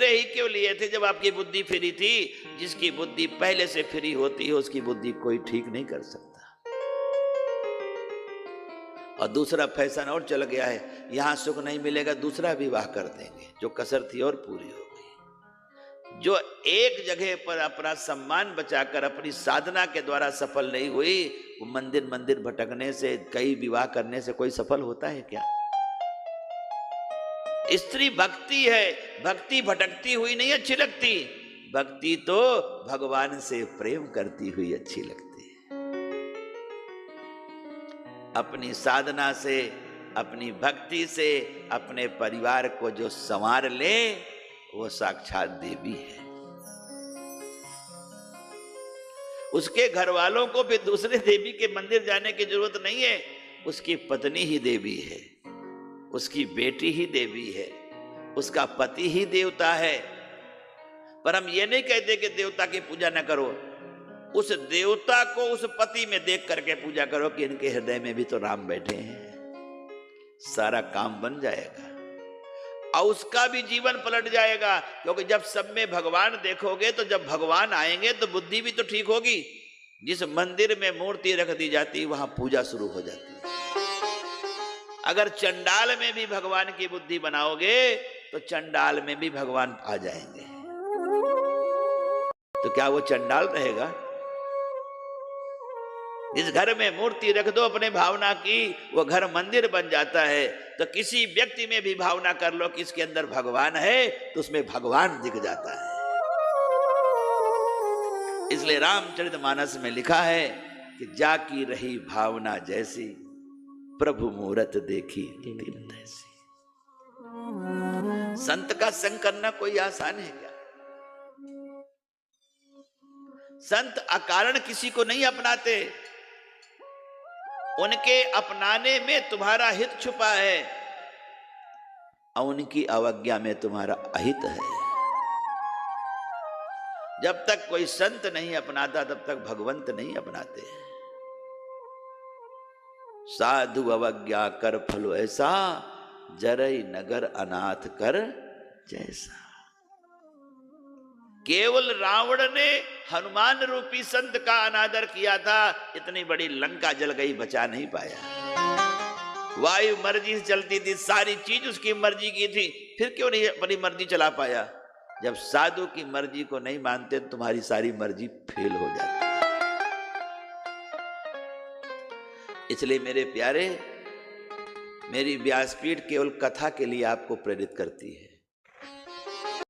ही क्यों लिए थे जब आपकी बुद्धि फ्री थी? जिसकी बुद्धि पहले से फ्री होती है उसकी बुद्धि कोई ठीक नहीं कर सकता। और दूसरा फैशन और चल गया है, यहां सुख नहीं मिलेगा दूसरा विवाह कर देंगे, जो कसर थी और पूरी हो गई। जो एक जगह पर अपना सम्मान बचाकर अपनी साधना के द्वारा सफल नहीं हुई, वो मंदिर मंदिर भटकने से, कई विवाह करने से कोई सफल होता है क्या? स्त्री भक्ति है, भक्ति भटकती हुई नहीं अच्छी लगती, भक्ति तो भगवान से प्रेम करती हुई अच्छी लगती है। अपनी साधना से, अपनी भक्ति से अपने परिवार को जो संवार ले वो साक्षात देवी है। उसके घर वालों को भी दूसरे देवी के मंदिर जाने की जरूरत नहीं है, उसकी पत्नी ही देवी है, उसकी बेटी ही देवी है, उसका पति ही देवता है। पर हम ये नहीं कहते कि देवता की पूजा न करो, उस देवता को उस पति में देख करके पूजा करो कि इनके हृदय में भी तो राम बैठे हैं, सारा काम बन जाएगा और उसका भी जीवन पलट जाएगा। क्योंकि जब सब में भगवान देखोगे तो जब भगवान आएंगे तो बुद्धि भी तो ठीक होगी। जिस मंदिर में मूर्ति रख दी जाती वहां पूजा शुरू हो जाती है। अगर चंडाल में भी भगवान की बुद्धि बनाओगे तो चंडाल में भी भगवान आ जाएंगे। तो क्या वो चंडाल रहेगा? जिस घर में मूर्ति रख दो अपने भावना की, वो घर मंदिर बन जाता है। तो किसी व्यक्ति में भी भावना कर लो कि इसके अंदर भगवान है, तो उसमें भगवान दिख जाता है। इसलिए रामचरितमानस में लिखा है कि जाकी रही भावना जैसी, प्रभु मूरत देखी तिन तैसी। संत का संग करना कोई आसान है क्या? संत अकारण किसी को नहीं अपनाते, उनके अपनाने में तुम्हारा हित छुपा है और उनकी अवज्ञा में तुम्हारा अहित है। जब तक कोई संत नहीं अपनाता तब तक भगवंत नहीं अपनाते। साधु अवज्ञा कर फलो ऐसा, जरई नगर अनाथ कर जैसा। केवल रावण ने हनुमान रूपी संत का अनादर किया था, इतनी बड़ी लंका जल गई, बचा नहीं पाया। वायु मर्जी से चलती थी, सारी चीज उसकी मर्जी की थी, फिर क्यों नहीं अपनी मर्जी चला पाया? जब साधु की मर्जी को नहीं मानते तो तुम्हारी सारी मर्जी फेल हो जाती है। इसलिए मेरे प्यारे, मेरी व्यासपीठ केवल कथा के लिए आपको प्रेरित करती है।